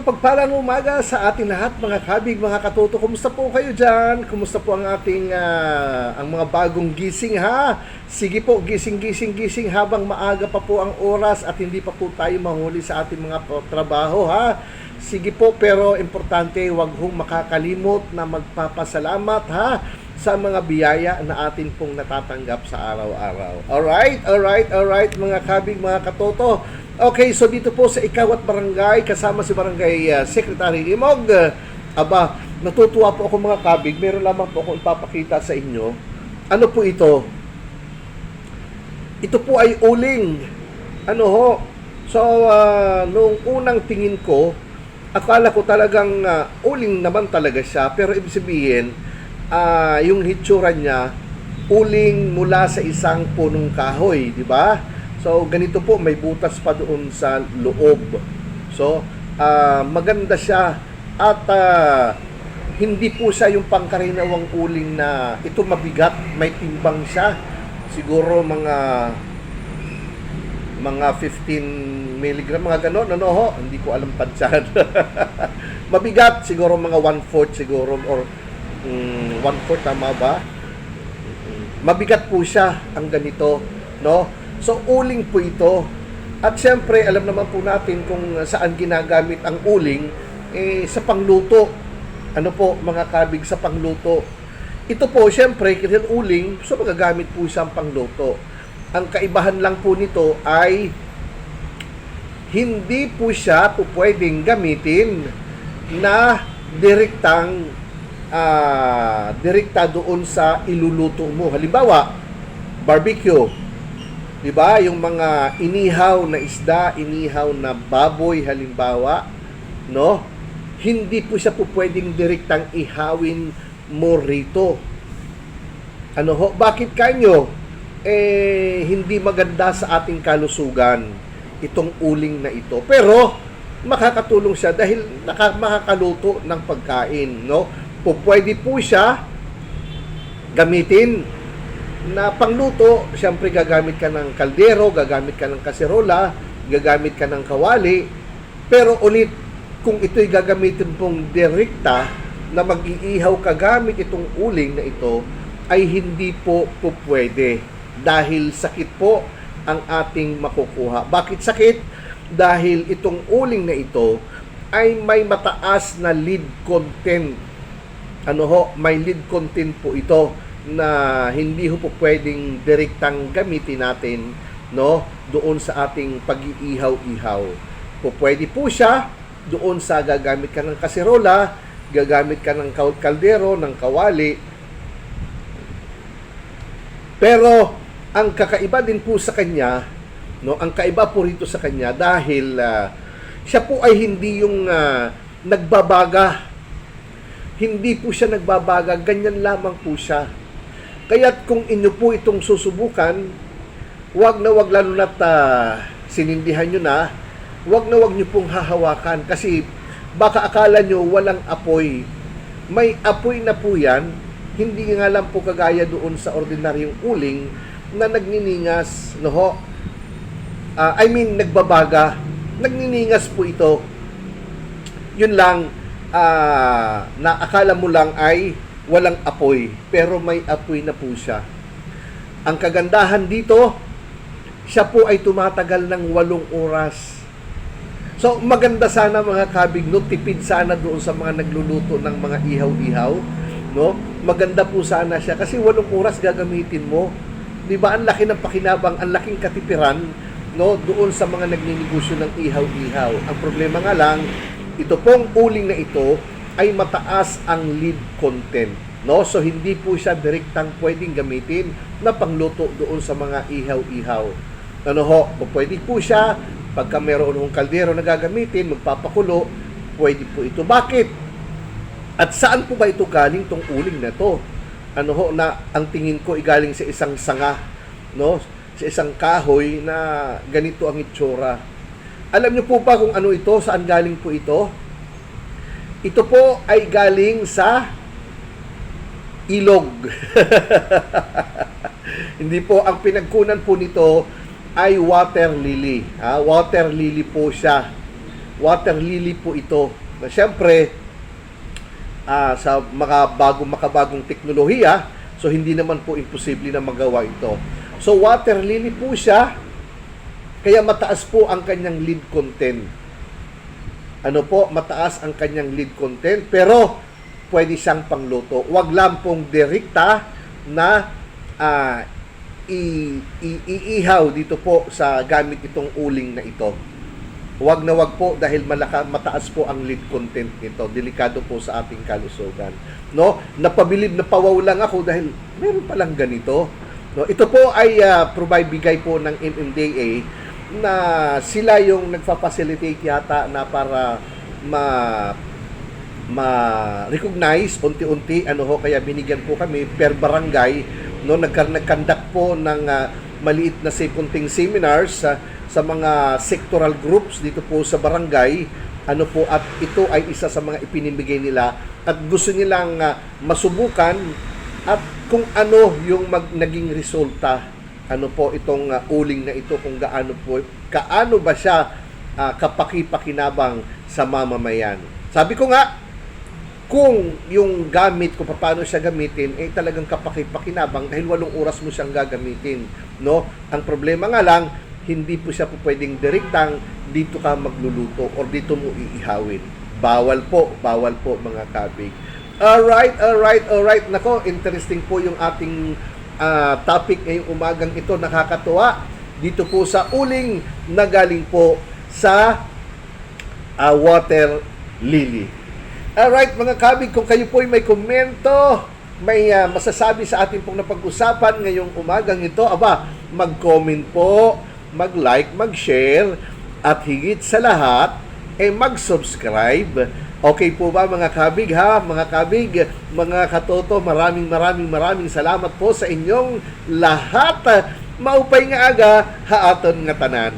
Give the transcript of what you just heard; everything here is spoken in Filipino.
mapagpalang umaga sa ating lahat mga kabig, mga katoto. Kumusta po kayo dyan? Kumusta po ang ating ang mga bagong gising ha? Sige po, gising habang maaga pa po ang oras at hindi pa po tayo mahuli sa ating mga trabaho ha. Sige po, pero importante wag hong makakalimot na magpapasalamat ha sa mga biyaya na atin pong natatanggap sa araw-araw. Alright mga kabig, mga katoto. Okay, so dito po sa Ikawat Barangay, kasama si Barangay Secretary Limog. Aba, natutuwa po ako mga kabig. Meron lamang po akong ipapakita sa inyo. Ano po ito? Ito po ay uling. Ano ho? So, noong unang tingin ko, akala ko talagang uling naman talaga siya. Pero ibig sabihin, yung hitsura niya, uling mula sa isang punong kahoy, di ba? So, ganito po, may butas pa doon sa loob. So, maganda siya at hindi po siya yung pangkarinawang uling na ito mabigat, may timbang siya. Siguro mga 15 milligram, mga ganon, ano ho? Hindi ko alam tansyan. Mabigat, siguro mga 1/4 siguro, or 1/4, tama ba? Mabigat po siya ang ganito, no? So, uling po ito. At syempre, alam naman po natin kung saan ginagamit ang uling, sa pangluto. Ano po, mga kabig, sa pangluto. Ito po, syempre, kasi uling, so magagamit po siyang pangluto. Ang kaibahan lang po nito ay hindi po siya po pwedeng gamitin na direkta doon sa iluluto mo. Halimbawa, barbecue. Diba? Yung mga inihaw na isda, inihaw na baboy halimbawa, no? Hindi po siya po pwedeng direktang ihawin mo rito. Ano ho? Bakit kanyo? Hindi maganda sa ating kalusugan itong uling na ito. Pero makakatulong siya dahil makakaluto ng pagkain, no? Pwede po siya gamitin na pangluto. Siyempre gagamit ka ng kaldero, gagamit ka ng kaserola, gagamit ka ng kawali. Pero ulit, kung ito'y gagamitin pong direkta na mag-iihaw ka gamit itong uling na ito, ay hindi po pwede dahil sakit po ang ating makukuha. Bakit sakit? Dahil itong uling na ito ay may mataas na lead content. Ano ho? May lead content po ito na hindi ho po pwedeng direktang gamitin natin, no, doon sa ating pag-iihaw-ihaw. Po pwede po siya doon sa gagamit ka ng kaserola, gagamit ka ng kaldero, ng kawali. Pero ang kakaiba din po sa kanya, no, ang kaiba po rito sa kanya dahil siya po ay hindi yung nagbabaga. Hindi po siya nagbabaga, ganyan lamang po siya. Kaya't kung inyo po itong susubukan, wag lalo na't sinindihan nyo na, wag nyo pong hahawakan kasi baka akala nyo walang apoy. May apoy na po yan, hindi nga lang po kagaya doon sa ordinaryong uling na nagniningas, no ho? Nagbabaga, nagniningas po ito. Yun lang, na akala mo lang ay walang apoy, pero may apoy na po siya. Ang kagandahan dito, siya po ay tumatagal ng 8 oras. So, maganda sana mga kabig, no? Tipid sana doon sa mga nagluluto ng mga ihaw-ihaw, no? Maganda po sana siya kasi 8 oras gagamitin mo. 'Di ba? Ang laki ng pakinabang, ang laking katipiran, no, doon sa mga nagninegosyo ng ihaw-ihaw. Ang problema nga lang, ito pong uling na ito ay mataas ang lead content, no? So hindi po siya direktang pwedeng gamitin na pangluto doon sa mga ihaw-ihaw. Ano ho? Pwede po siya pagka meron ng kaldero na gagamitin, magpapakulo, pwede po ito. Bakit? At saan po ba ito galing, tong uling na to? Ano ho, na ang tingin ko ay galing sa isang sanga, no? Sa isang kahoy na ganito ang itsura. Alam niyo po ba kung ano ito? Saan galing po ito? Ito po ay galing sa ilog. Hindi po, ang pinagkunan po nito ay water lily. Water lily po siya. water lily po ito. Na siyempre, sa makabagong teknolohiya, so hindi naman po imposible na magawa ito. So water lily po siya, kaya mataas po ang kanyang lead content. Mataas ang kanyang lead content, pero pwede siyang pangluto. Wag lang pong direkta na iihaw dito po sa gamit itong uling na ito. Wag na wag po dahil mataas po ang lead content nito. Delikado po sa ating kalusugan. No? Napabilib na pawaw lang ako dahil meron palang ganito. No? Ito po ay bigay po ng MMDA na sila yung nagfa-facilitate yata na para ma-recognize unti-unti kaya binigyan po kami per barangay, no, nagkandak po ng maliit na kunting seminars sa mga sectoral groups dito po sa barangay, at ito ay isa sa mga ipinibigay nila at gusto nilang masubukan at kung ano yung naging resulta itong uling na ito, kung kaano ba siya kapaki-pakinabang sa mamamayan. Sabi ko nga, kung yung gamit, kung paano siya gamitin, talagang kapaki-pakinabang dahil 8 oras mo siyang gagamitin, no? Ang problema nga lang, hindi po siya po pwedeng direktang dito ka magluluto or dito mo iihawin. Bawal po mga kabig. Alright. Nako, interesting po yung ating topic ngayong umagang ito. Nakakatuwa dito po sa uling na galing po sa water lily. Alright mga kabig, kung kayo po ay may komento, may masasabi sa ating pong napag-usapan ngayong umagang ito, mag-comment po, mag-like, mag-share, at higit sa lahat, mag-subscribe. Okay po ba mga kabig ha? Mga kabig, mga katoto, maraming salamat po sa inyong lahat. Maupay nga aga, haaton nga tanan.